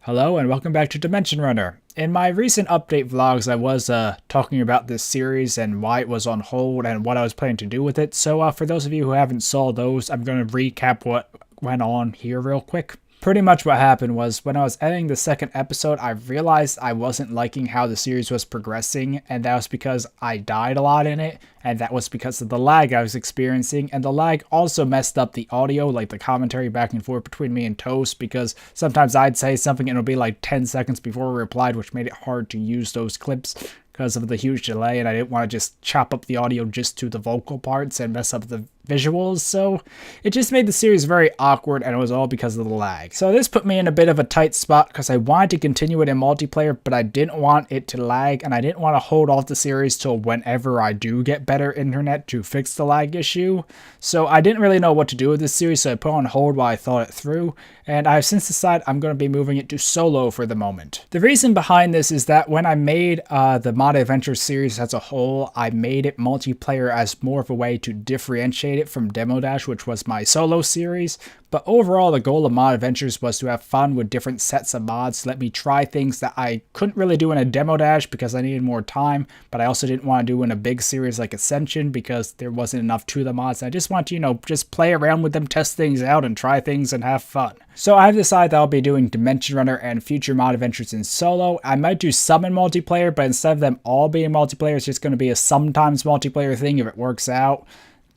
Hello and welcome back to Dimension Runner. In my recent update vlogs, I was talking about this series and why it was on hold and what I was planning to do with it. So for those of you who haven't saw those, I'm going to recap what went on here real quick. Pretty much what happened was when I was editing the second episode, I realized I wasn't liking how the series was progressing, and that was because I died a lot in it, and that was because of the lag I was experiencing, and the lag also messed up the audio, like the commentary back and forth between me and Toast, because sometimes I'd say something and it'll be like 10 seconds before we replied, which made it hard to use those clips because of the huge delay, and I didn't want to just chop up the audio just to the vocal parts and mess up the visuals, so it just made the series very awkward, and it was all because of the lag. So this put me in a bit of a tight spot because I wanted to continue it in multiplayer, but I didn't want it to lag, and I didn't want to hold off the series till whenever I do get better internet to fix the lag issue. So I didn't really know what to do with this series, so I put it on hold while I thought it through, and I've since decided I'm going to be moving it to solo for the moment. The reason behind this is that when I made the Mod Adventure series as a whole, I made it multiplayer as more of a way to differentiate it from Demo Dash, which was my solo series. But overall, the goal of Mod Adventures was to have fun with different sets of mods to let me try things that I couldn't really do in a Demo Dash because I needed more time, but I also didn't want to do in a big series like Ascension because there wasn't enough to the mods. I just want to, just play around with them, test things out, and try things and have fun. So I've decided that I'll be doing Dimension Runner and future Mod Adventures in solo. I might do some in multiplayer, but instead of them all being multiplayer, it's just going to be a sometimes multiplayer thing if it works out.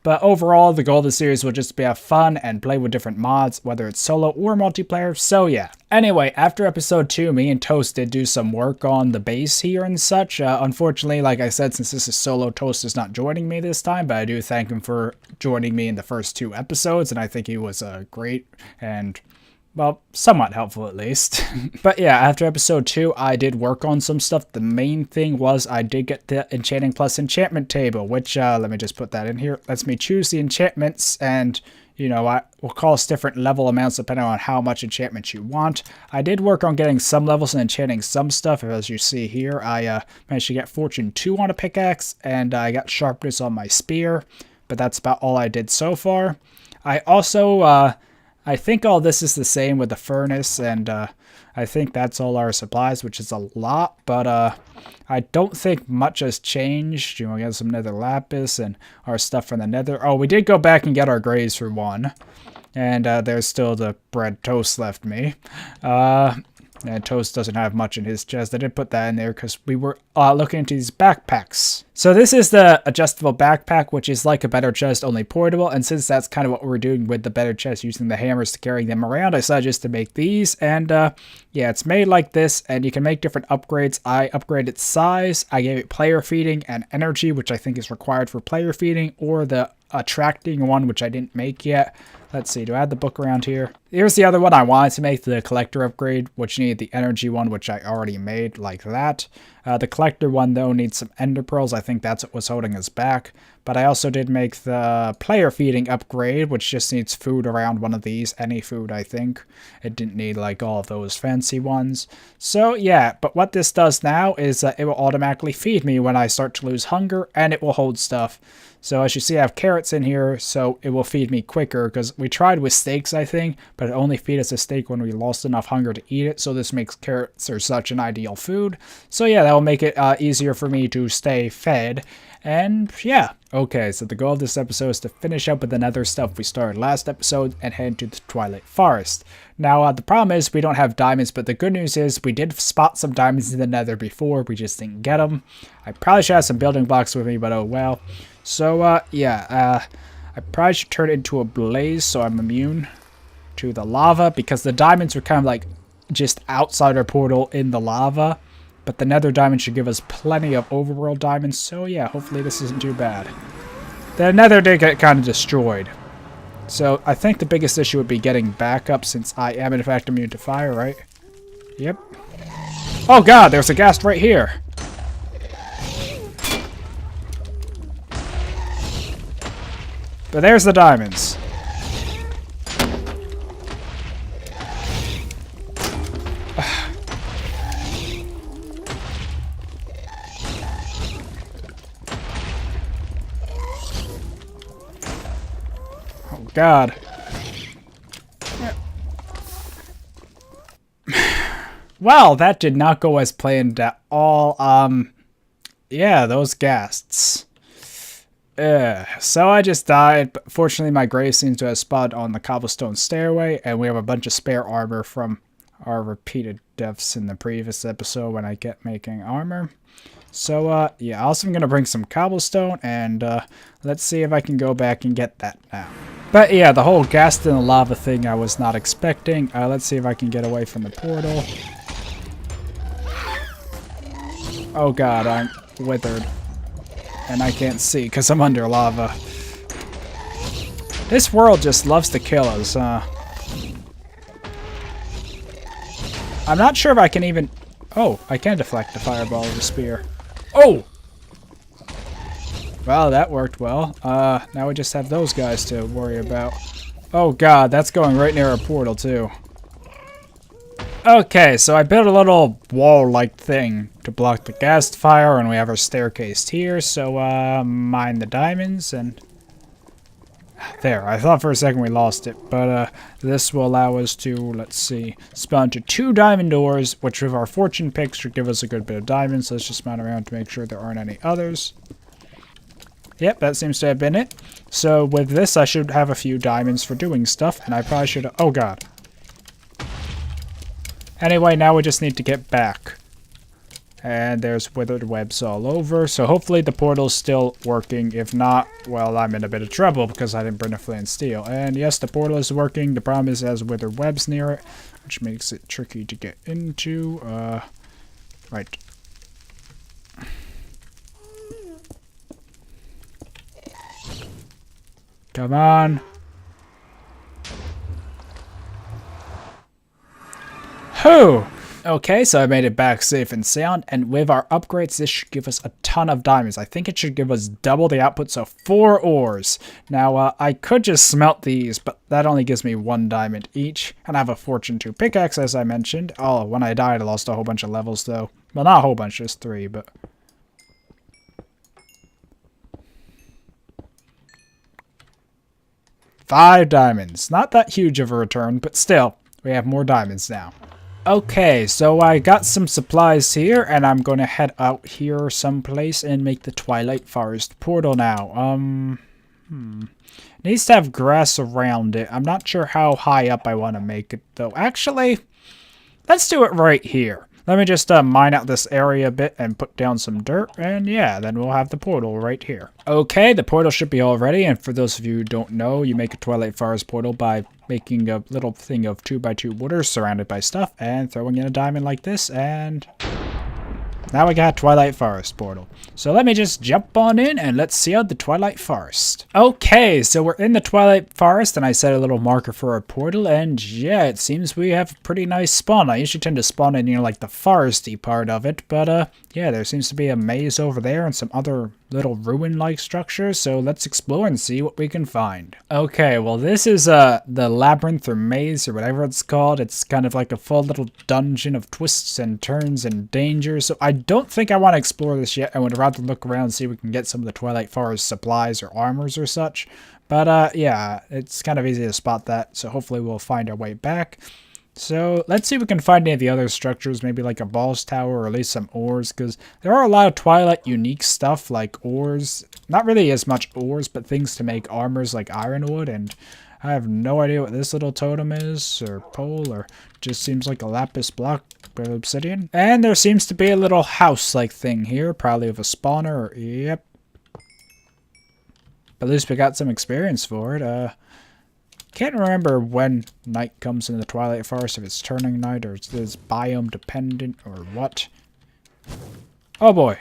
But overall, the goal of the series will just be have fun and play with different mods, whether it's solo or multiplayer, so yeah. Anyway, after episode 2, me and Toast did do some work on the base here and such. Unfortunately, like I said, since this is solo, Toast is not joining me this time, but I do thank him for joining me in the first 2 episodes, and I think he was great and, well, somewhat helpful at least. But yeah, after episode 2, I did work on some stuff. The main thing was I did get the Enchanting Plus enchantment table, which, let me just put that in here. Lets me choose the enchantments, and, I will cost different level amounts depending on how much enchantment you want. I did work on getting some levels and enchanting some stuff. As you see here, I managed to get Fortune 2 on a pickaxe, and I got Sharpness on my spear, but that's about all I did so far. I also, I think all this is the same with the furnace, and I think that's all our supplies, which is a lot, but I don't think much has changed. We got some nether lapis and our stuff from the nether. Oh, we did go back and get our grays for one, and there's still the bread Toast left me. And Toast doesn't have much in his chest. I did put that in there because we were looking into these backpacks. So this is the adjustable backpack, which is like a better chest, only portable. And since that's kind of what we're doing with the better chest, using the hammers to carry them around, I decided just to make these. And yeah, it's made like this, and you can make different upgrades. I upgraded its size. I gave it player feeding and energy, which I think is required for player feeding, or the attracting one, which I didn't make yet. Let's see, do I have the book around here? Here's the other one I wanted to make, the collector upgrade, which needed the energy one, which I already made like that. The collector one, though, needs some ender pearls. I think that's what was holding us back. But I also did make the player feeding upgrade, which just needs food around one of these. Any food, I think. It didn't need, like, all of those fancy ones. So, yeah, but what this does now is it will automatically feed me when I start to lose hunger, and it will hold stuff. So as you see, I have carrots in here, so it will feed me quicker, because we tried with steaks, I think, but it only feed us a steak when we lost enough hunger to eat it, so this makes carrots are such an ideal food. So yeah, that will make it easier for me to stay fed, and yeah. Okay, so the goal of this episode is to finish up with the nether stuff we started last episode and head to the Twilight Forest. Now, the problem is we don't have diamonds, but the good news is we did spot some diamonds in the nether before, we just didn't get them. I probably should have some building blocks with me, but oh well. So, yeah, I probably should turn it into a blaze so I'm immune to the lava, because the diamonds are kind of like just outside our portal in the lava. But the nether diamond should give us plenty of overworld diamonds, so yeah, hopefully this isn't too bad. The nether did get kind of destroyed. So I think the biggest issue would be getting back up, since I am in fact immune to fire, right? Yep. Oh god, there's a ghast right here! But there's the diamonds. Oh God. Well, that did not go as planned at all. Yeah, those ghasts. So I just died, but fortunately my grave seems to have spawned on the cobblestone stairway, and we have a bunch of spare armor from our repeated deaths in the previous episode when I kept making armor. So, yeah, also I'm going to bring some cobblestone, and let's see if I can go back and get that now. But yeah, the whole ghast in the lava thing I was not expecting. Let's see if I can get away from the portal. Oh god, I'm withered. And I can't see because I'm under lava. This world just loves to kill us, I'm not sure if I can even... Oh, I can deflect the fireball with a spear. Oh! Well, that worked well. Now we just have those guys to worry about. Oh god, that's going right near our portal too. Okay, so I built a little wall-like thing to block the ghast fire, and we have our staircase here, so, mine the diamonds, and... There, I thought for a second we lost it, but, this will allow us to, let's see, spawn to 2 diamond doors, which with our fortune picks should give us a good bit of diamonds, so let's just mount around to make sure there aren't any others. Yep, that seems to have been it. So with this, I should have a few diamonds for doing stuff, and I probably should... Oh god. Anyway, now we just need to get back. And there's withered webs all over, so hopefully the portal's still working. If not, well, I'm in a bit of trouble because I didn't bring a flint and steel. And yes, the portal is working. The problem is it has withered webs near it, which makes it tricky to get into. Right. Come on. Whew! Okay, so I made it back safe and sound, and with our upgrades, this should give us a ton of diamonds. I think it should give us double the output, so 4 ores. Now, I could just smelt these, but that only gives me 1 diamond each, and I have a Fortune 2 pickaxe, as I mentioned. Oh, when I died, I lost a whole bunch of levels, though. Well, not a whole bunch, just 3, but... 5 diamonds. Not that huge of a return, but still, we have more diamonds now. Okay, so I got some supplies here, and I'm going to head out here someplace and make the Twilight Forest portal now. It needs to have grass around it. I'm not sure how high up I want to make it, though. Actually, let's do it right here. Let me just mine out this area a bit and put down some dirt, and yeah, then we'll have the portal right here. Okay, the portal should be all ready, and for those of you who don't know, you make a Twilight Forest portal by making a little thing of 2x2 wood surrounded by stuff, and throwing in a diamond like this, and... now we got Twilight Forest portal. So let me just jump on in and let's see out the Twilight Forest. Okay, so we're in the Twilight Forest and I set a little marker for our portal, and yeah, it seems we have a pretty nice spawn. I usually tend to spawn in, like the foresty part of it, but yeah, there seems to be a maze over there and some other little ruin-like structures, so let's explore and see what we can find. Okay, well this is the labyrinth or maze or whatever it's called. It's kind of like a full little dungeon of twists and turns and dangers, so I don't think I want to explore this yet. I would rather look around and see if we can get some of the Twilight Forest supplies or armors or such, but yeah, it's kind of easy to spot that, so hopefully we'll find our way back. So let's see if we can find any of the other structures, maybe like a boss tower or at least some ores, because there are a lot of Twilight unique stuff like ores. Not really as much ores, but things to make armors like ironwood, and I have no idea what this little totem is, or pole, or just seems like a lapis block of obsidian. And there seems to be a little house-like thing here, probably with a spawner, or, yep. But at least we got some experience for it. Can't remember when night comes in the Twilight Forest, if it's turning night or it's biome dependent or what. Oh boy.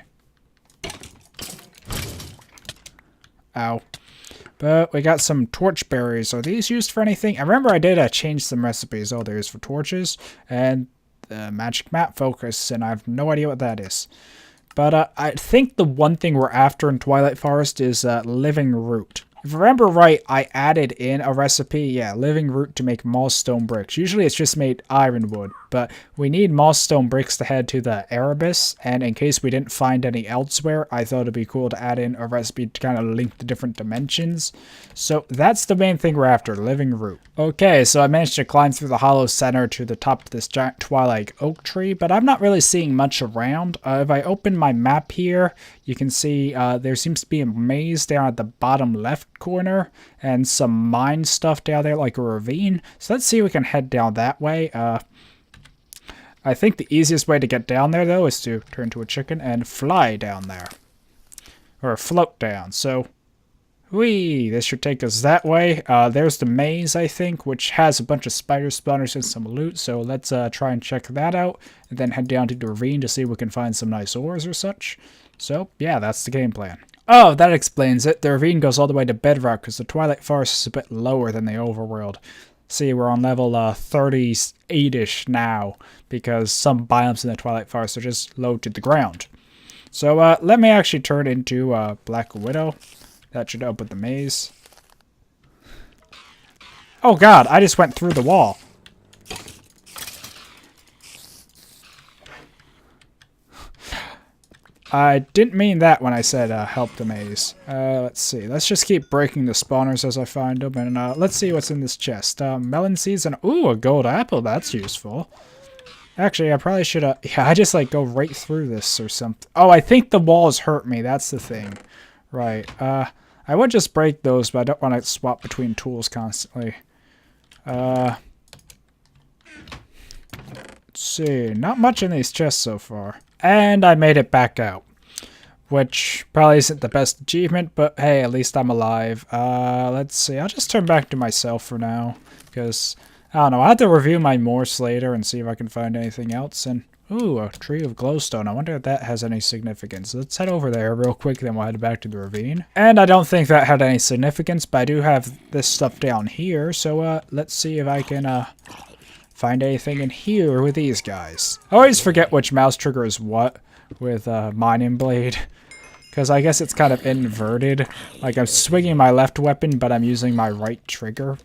Ow. But we got some torch berries. Are these used for anything? I remember I did change some recipes. Oh, they're used for torches and the magic map focus, and I have no idea what that is. But I think the one thing we're after in Twilight Forest is living root. If I remember right, I added in a recipe, yeah, living root to make moss stone bricks. Usually it's just made ironwood. but we need moss stone bricks to head to the Erebus, and in case we didn't find any elsewhere, I thought it'd be cool to add in a recipe to kind of link the different dimensions. So that's the main thing we're after, living root. Okay, so I managed to climb through the hollow center to the top of this giant twilight oak tree, but I'm not really seeing much around. If I open my map here, you can see there seems to be a maze down at the bottom left corner, and some mine stuff down there like a ravine. So let's see if we can head down that way. I think the easiest way to get down there, though, is to turn into a chicken and fly down there. Or float down. So, whee! This should take us that way. There's the maze, I think, which has a bunch of spider spawners and some loot. So let's try and check that out. And then head down to the ravine to see if we can find some nice ores or such. So, yeah, that's the game plan. Oh, that explains it. The ravine goes all the way to bedrock because the Twilight Forest is a bit lower than the overworld. See, we're on level 38-ish now because some biomes in the Twilight Forest are just low to the ground. So let me actually turn into Black Widow. That should open the maze. Oh god, I just went through the wall. I didn't mean that when I said help the maze. Let's see. Let's just keep breaking the spawners as I find them. And let's see what's in this chest. Melon seeds and... Ooh, a gold apple. That's useful. Actually, I probably should... yeah, I just like go right through this or something. Oh, I think the walls hurt me. That's the thing. Right. I would just break those, but I don't want to swap between tools constantly. Let's see. Not much in these chests so far. And I made it back out, which probably isn't the best achievement, but hey, at least I'm alive. Let's see. I'll just turn back to myself for now, because, I don't know, I'll have to review my Morse later and see if I can find anything else. And, ooh, a tree of glowstone. I wonder if that has any significance. Let's head over there real quick, then we'll head back to the ravine. And I don't think that had any significance, but I do have this stuff down here, so let's see if I can, find anything in here with these guys. I always forget which mouse trigger is what with Mining Blade. Because I guess it's kind of inverted. Like I'm swinging my left weapon, but I'm using my right trigger.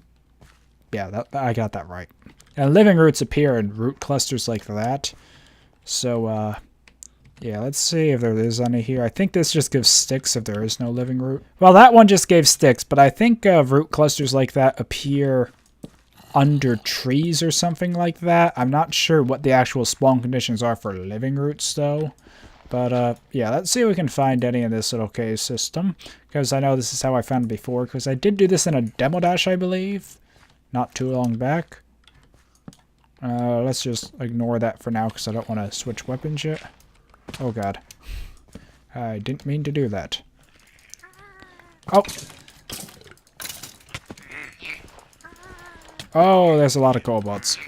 Yeah, I got that right. And living roots appear in root clusters like that. So, yeah, let's see if there is any here. I think this just gives sticks if there is no living root. Well, that one just gave sticks, but I think root clusters like that appear under trees or something like that. I'm not sure what the actual spawn conditions are for living roots though. But yeah, let's see if we can find any in this little cave system. Because I know this is how I found it before. Because I did do this in a demo dash, I believe. Not too long back. Let's just ignore that for now because I don't want to switch weapons yet. Oh god. I didn't mean to do that. Oh! Oh, there's a lot of kobolds.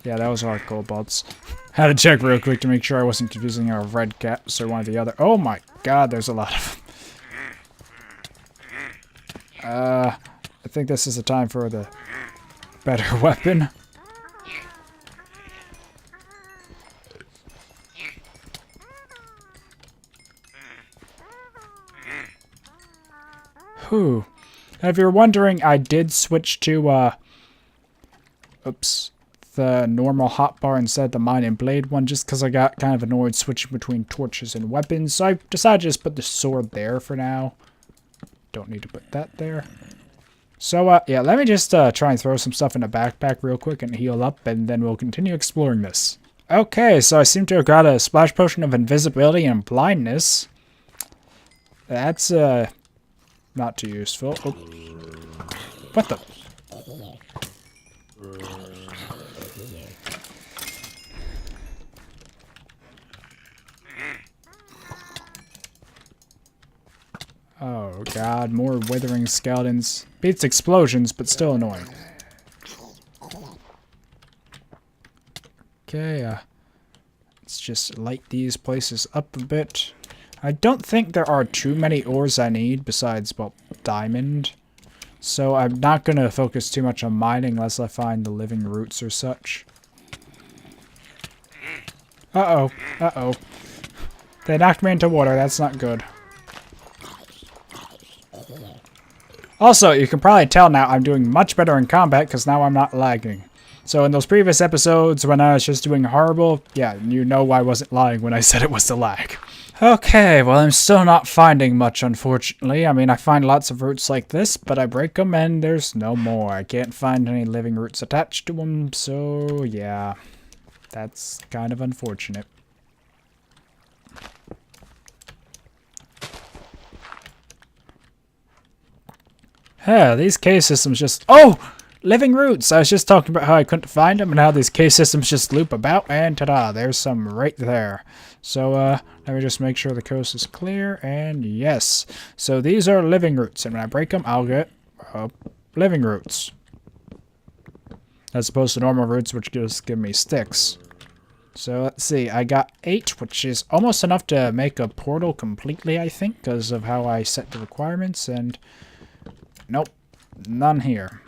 Yeah, that was a lot of kobolds. Had to check real quick to make sure I wasn't confusing a red caps or one of the other. Oh my god, there's a lot of them. I think this is the time for the better weapon. Whew. And if you're wondering, I did switch to, the normal hotbar instead of the Mining Blade one, just because I got kind of annoyed switching between torches and weapons. So I decided to just put the sword there for now. Don't need to put that there. So, yeah, let me just try and throw some stuff in a backpack real quick and heal up, and then we'll continue exploring this. Okay, so I seem to have got a splash potion of invisibility and blindness. That's, not too useful. Oh. What the? Oh god, more withering skeletons. Beats explosions, but still annoying. Okay, let's just light these places up a bit. I don't think there are too many ores I need besides, well, diamond. So I'm not going to focus too much on mining unless I find the living roots or such. Uh-oh. Uh-oh. They knocked me into water. That's not good. Also, you can probably tell now I'm doing much better in combat because now I'm not lagging. So in those previous episodes when I was just doing horrible, yeah, you know I wasn't lying when I said it was the lag. Okay, well I'm still not finding much, unfortunately. I mean, I find lots of roots like this, but I break them and there's no more. I can't find any living roots attached to them, so yeah, that's kind of unfortunate. Yeah, these cave systems just... Oh! Living roots! I was just talking about how I couldn't find them and how these cave systems just loop about, and ta-da, there's some right there. So, let me just make sure the coast is clear, and yes. So these are living roots, and when I break them, I'll get living roots. As opposed to normal roots, which just give me sticks. So let's see, I got 8, which is almost enough to make a portal completely, I think, because of how I set the requirements, and... Nope, none here.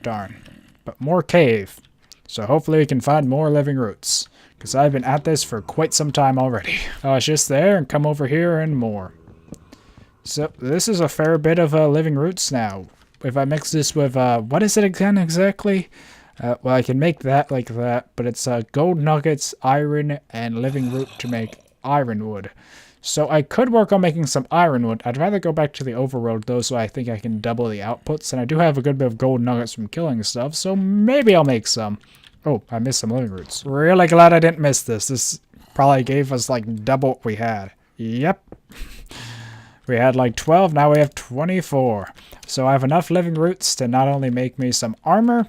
Darn. But more cave. So hopefully we can find more living roots. Because I've been at this for quite some time already. Oh, it's just there and come over here and more. So this is a fair bit of living roots now. If I mix this with, what is it again exactly? Well, I can make that like that. But it's gold nuggets, iron, and living root to make ironwood. So I could work on making some ironwood. I'd rather go back to the overworld though, so I think I can double the outputs. And I do have a good bit of gold nuggets from killing stuff, so maybe I'll make some. Oh, I missed some living roots. Really glad I didn't miss this. This probably gave us like double what we had. Yep. We had like 12, now we have 24. So I have enough living roots to not only make me some armor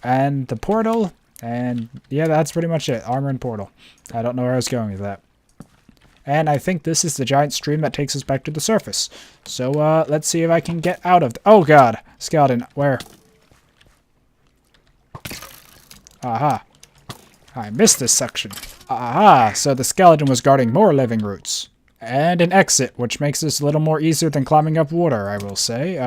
and the portal, and yeah, that's pretty much it. Armor and portal. I don't know where I was going with that. And I think this is the giant stream that takes us back to the surface. So, let's see if I can get out of... Oh, God. Skeleton. Where? Aha. I missed this section. Aha. So the skeleton was guarding more living roots. And an exit, which makes this a little more easier than climbing up water, I will say.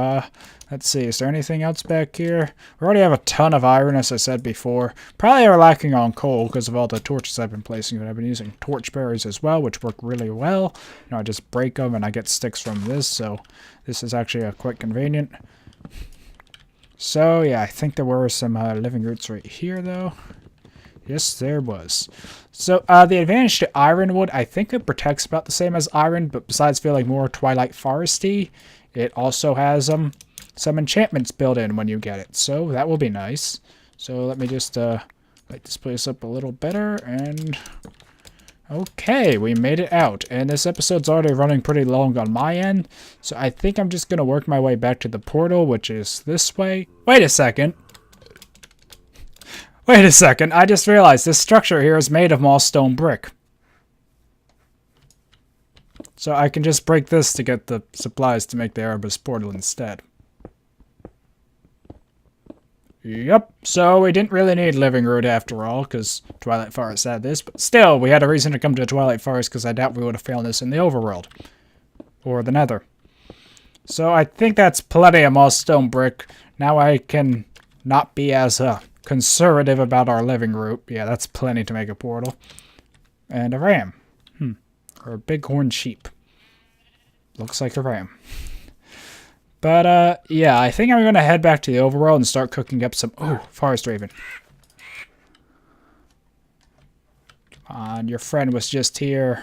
Let's see, is there anything else back here? We already have a ton of iron, as I said before. Probably are lacking on coal because of all the torches I've been placing, but I've been using torch berries as well, which work really well. You know, I just break them and I get sticks from this, so this is actually quite convenient. So, yeah, I think there were some living roots right here, though. Yes, there was. So, the advantage to ironwood, I think it protects about the same as iron, but besides feeling more Twilight Foresty, it also has some enchantments built in when you get it. So, that will be nice. So, let me just light this place up a little better, and... Okay, we made it out. And this episode's already running pretty long on my end, so I think I'm just going to work my way back to the portal, which is this way. Wait a second. Wait a second, I just realized this structure here is made of moss stone brick. So I can just break this to get the supplies to make the Erebus portal instead. Yep, so we didn't really need living root after all, because Twilight Forest had this, but still, we had a reason to come to Twilight Forest, because I doubt we would have found this in the overworld. Or the nether. So I think that's plenty of moss stone brick. Now I can not be as, conservative about our living root. Yeah, that's plenty to make a portal. And a ram. Or a bighorn sheep. Looks like a ram. But, yeah, I think I'm going to head back to the overworld and start cooking up some... Oh, forest raven. Come on, your friend was just here.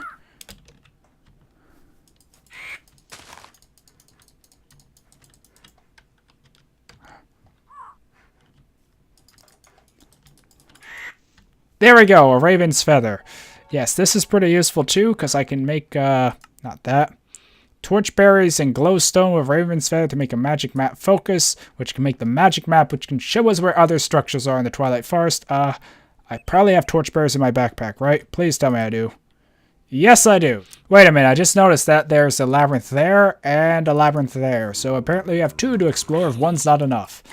There we go, a raven's feather. Yes, this is pretty useful too, because I can make, not that. Torch berries and glowstone with raven's feather to make a magic map focus, which can make the magic map, which can show us where other structures are in the Twilight Forest. I probably have torch berries in my backpack, right? Please tell me I do. Yes, I do. Wait a minute, I just noticed that there's a labyrinth there and a labyrinth there. So apparently we have 2 to explore if one's not enough.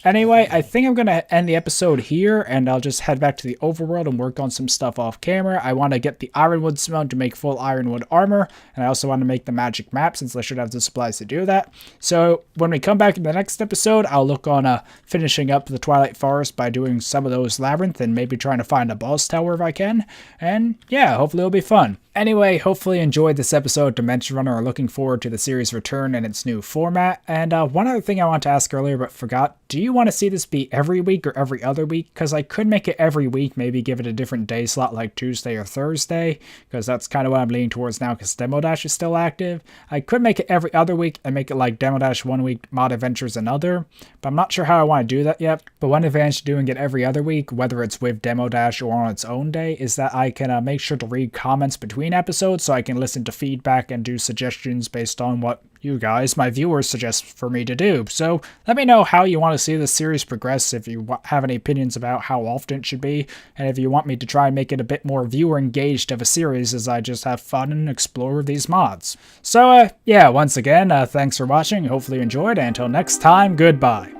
Anyway, I think I'm going to end the episode here, and I'll just head back to the overworld and work on some stuff off camera. I want to get the ironwood stone to make full ironwood armor, and I also want to make the magic map, since I should have the supplies to do that. So, when we come back in the next episode, I'll look on finishing up the Twilight Forest by doing some of those labyrinth, and maybe trying to find a boss tower if I can. And, yeah, hopefully it'll be fun. Anyway, hopefully you enjoyed this episode. Dimension Runner are looking forward to the series' return and its new format. And one other thing I want to ask earlier but forgot, do you want to see this be every week or every other week, because I could make it every week, maybe give it a different day slot like Tuesday or Thursday, because that's kind of what I'm leaning towards now because Demo Dash is still active. I could make it every other week and make it like Demo Dash one week, Mod Adventures another, but I'm not sure how I want to do that yet. But one advantage to doing it every other week, whether it's with Demo Dash or on its own day, is that I can make sure to read comments between episodes so I can listen to feedback and do suggestions based on what you guys, my viewers, suggest for me to do. So let me know how you want to see this series progress, if you have any opinions about how often it should be, and if you want me to try and make it a bit more viewer engaged of a series as I just have fun and explore these mods. So yeah, once again, thanks for watching, hopefully you enjoyed, and until next time, goodbye.